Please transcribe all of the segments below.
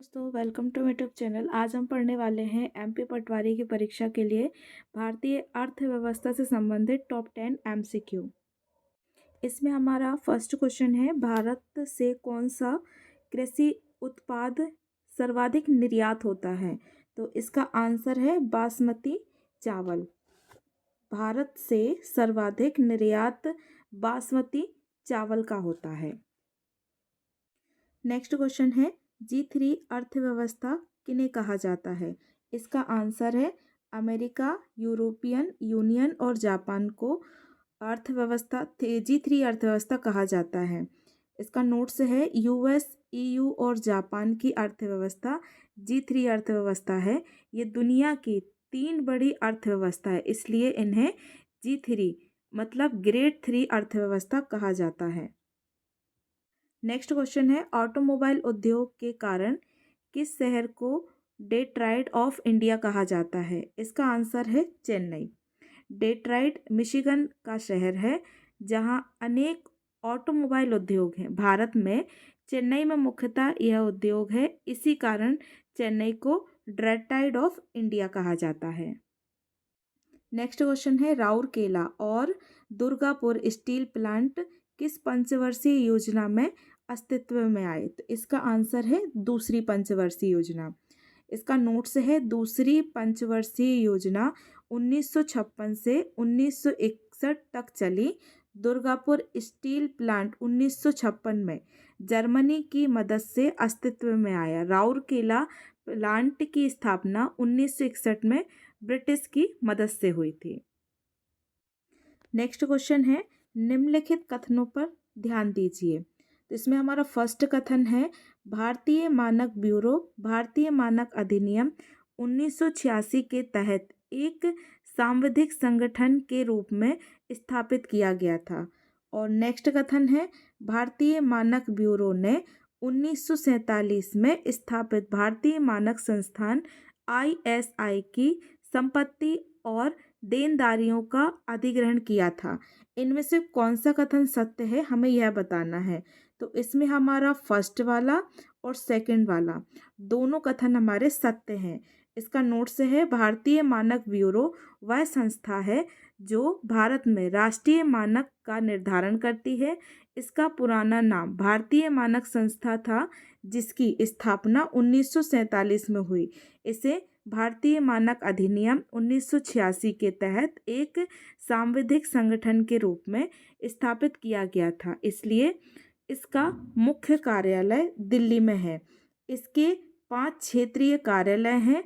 दोस्तों, welcome to YouTube channel. आज हम पढ़ने वाले हैं एमपी पटवारी की परीक्षा के लिए भारतीय अर्थव्यवस्था से संबंधित टॉप 10 एमसीक्यू। इसमें हमारा फर्स्ट क्वेश्चन है, भारत से कौन सा कृषि उत्पाद सर्वाधिक निर्यात होता है? तो इसका आंसर है बासमती चावल। भारत से सर्वाधिक निर्यात बासमती चावल का होता है। नेक्स्ट क्वेश्चन है, G3 अर्थव्यवस्था किन्हें कहा जाता है? इसका आंसर है अमेरिका, यूरोपियन यूनियन और जापान को अर्थव्यवस्था G3 अर्थव्यवस्था कहा जाता है। इसका नोट्स है, यूएस, ईयू और जापान की अर्थव्यवस्था G3 अर्थव्यवस्था है। ये दुनिया की 3 बड़ी अर्थव्यवस्था है, इसलिए इन्हें G3 मतलब ग्रेड 3 अर्थव्यवस्था कहा जाता है। नेक्स्ट क्वेश्चन है, ऑटोमोबाइल उद्योग के कारण किस शहर को डेट्रॉइट ऑफ इंडिया कहा जाता है? इसका आंसर है चेन्नई। डेट्रॉइट मिशिगन का शहर है जहां अनेक ऑटोमोबाइल उद्योग हैं। भारत में चेन्नई में मुख्यतः यह उद्योग है, इसी कारण चेन्नई को डेट्रॉइट ऑफ इंडिया कहा जाता है। नेक्स्ट क्वेश्चन है, राउरकेला और दुर्गापुर स्टील प्लांट किस पंचवर्षीय योजना में अस्तित्व में आए? तो इसका आंसर है दूसरी पंचवर्षीय योजना। इसका नोट्स है, दूसरी पंचवर्षीय योजना 1956 से 1961 तक चली। दुर्गापुर स्टील प्लांट 1956 में जर्मनी की मदद से अस्तित्व में आया। राउरकेला प्लांट की स्थापना 1961 में ब्रिटिश की मदद से हुई थी। नेक्स्ट क्वेश्चन है, निम्नलिखित कथनों पर ध्यान दीजिए। तो इसमें हमारा फर्स्ट कथन है, भारतीय मानक ब्यूरो भारतीय मानक अधिनियम 1986 के तहत एक सांविधिक संगठन के रूप में स्थापित किया गया था। और नेक्स्ट कथन है, भारतीय मानक ब्यूरो ने 1947 में स्थापित भारतीय मानक संस्थान ISI की संपत्ति और देनदारियों का अधिग्रहण किया था। इनमें से कौन सा कथन सत्य है, हमें यह बताना है। तो इसमें हमारा फर्स्ट वाला और सेकंड वाला दोनों कथन हमारे सत्य हैं। इसका नोट्स है, भारतीय मानक ब्यूरो वह संस्था है जो भारत में राष्ट्रीय मानक का निर्धारण करती है। इसका पुराना नाम भारतीय मानक संस्था था, जिसकी स्थापना 1947 में हुई। इसे भारतीय मानक अधिनियम 1986 के तहत एक सांविधिक संगठन के रूप में स्थापित किया गया था, इसलिए इसका मुख्य कार्यालय दिल्ली में है। इसके 5 क्षेत्रीय कार्यालय हैं,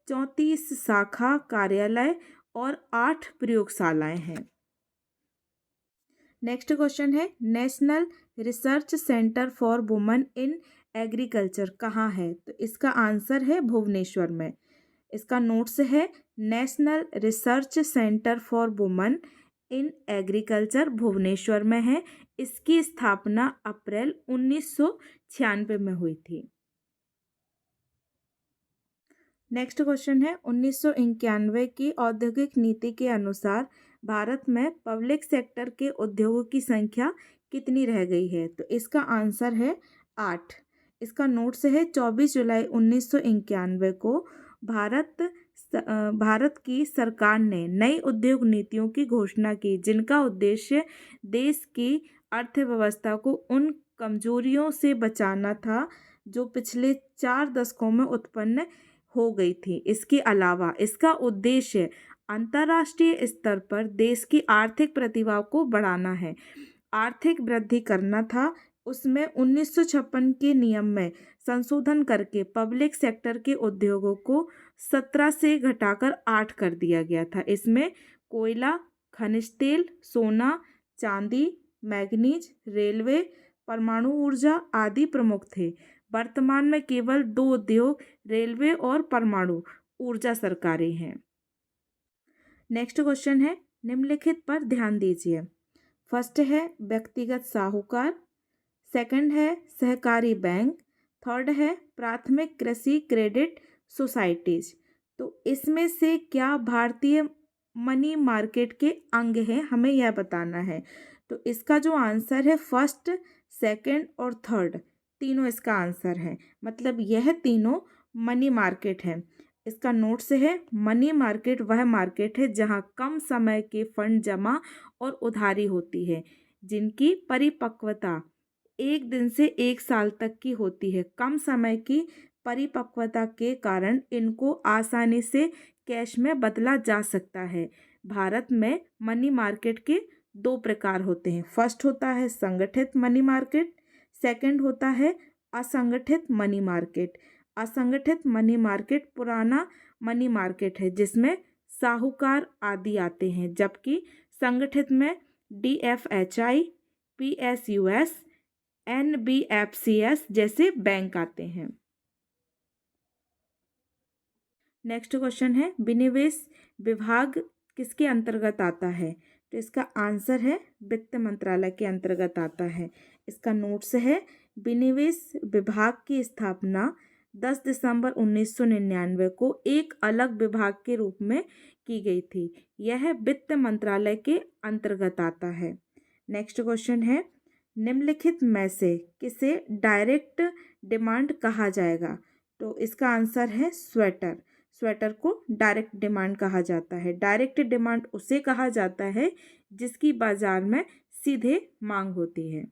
34 शाखा कार्यालय और 8 प्रयोगशालाएं हैं। नेक्स्ट क्वेश्चन है, national research centre for women in agriculture कहाँ है? तो इसका आंसर है भुवनेश्वर में। इसका नोट्स है, national research centre for women in agriculture Bhubaneswar में है। इसकी स्थापना अप्रैल 1996 में हुई थी। नेक्स्ट क्वेश्चन है, 1991 की औद्योगिक नीति के अनुसार भारत में पब्लिक सेक्टर के उद्योगों की संख्या कितनी रह गई है? तो इसका आंसर है 8। इसका नोट्स है, 24 जुलाई 1991 को भारत की सरकार ने नई उद्योग नीतियों की घोषणा की, जिनका उद्देश्य देश की अर्थव्यवस्था को उन कमजोरियों से बचाना था जो पिछले 4 दशकों में उत्पन्न हो गई थी। इसके अलावा इसका उद्देश्य अंतर्राष्ट्रीय स्तर पर देश की आर्थिक प्रतिभा को बढ़ाना है, आर्थिक वृद्धि करना था। उसमें 1956 के नियम में संशोधन करके पब्लिक सेक्टर के उद्योगों को 17 से घटाकर 8 कर दिया गया था। इसमें कोयला, खनिज तेल, सोना, चांदी, मैग्नीज, रेलवे, परमाणु ऊर्जा आदि प्रमुख थे। वर्तमान में केवल 2 उद्योग रेलवे और परमाणु ऊर्जा सरकारी हैं। नेक्स्ट क्वेश्चन है, निम्नलिखित पर ध्यान दीजिए। फर्स्ट है व्यक्तिगत साहूकार, सेकंड है सहकारी बैंक, थर्ड है प्राथमिक कृषि क्रेडिट सोसाइटीज। तो इसमें से क्या भारतीय मनी मार्केट के अंग हैं, हमें यह बताना है। तो इसका जो आंसर है फर्स्ट, सेकंड और थर्ड, तीनों इसका आंसर है। मतलब यह तीनों मनी मार्केट है। इसका नोट से है, मनी मार्केट वह मार्केट है जहां कम समय के फंड जमा और उधारी होती है, जिनकी परिपक्वता 1 दिन से 1 साल तक की होती है। कम समय की परिपक्वता के कारण इनको आसानी से कैश में बदला जा सकता है। भारत में मनी मार्केट के 2 प्रकार होते हैं। फर्स्ट होता है संगठित मनी मार्केट, सेकंड होता है असंगठित मनी मार्केट। असंगठित मनी मार्केट पुराना मनी मार्केट है जिसमें साहूकार आदि आते हैं, जबकि संगठित में DFHI, PSUS, NBFCS जैसे बैंक आते हैं। नेक्स्ट क्वेश्चन है, विनिवेश विभाग किसके अंतर्गत आता है? तो इसका आंसर है वित्त मंत्रालय के अंतर्गत आता है। इसका नोट्स है, विनिवेश विभाग की स्थापना 10 दिसंबर 1999 को एक अलग विभाग के रूप में की गई थी। यह वित्त मंत्रालय के अंतर्गत आता है। नेक्स्ट क्वेश्चन है, निम्नलिखित में से किसे डायरेक्ट डिमांड कहा जाएगा? तो इसका आंसर है स्वेटर। स्वेटर को डायरेक्ट डिमांड कहा जाता है। डायरेक्ट डिमांड उसे कहा जाता है जिसकी बाजार में सीधे मांग होती है।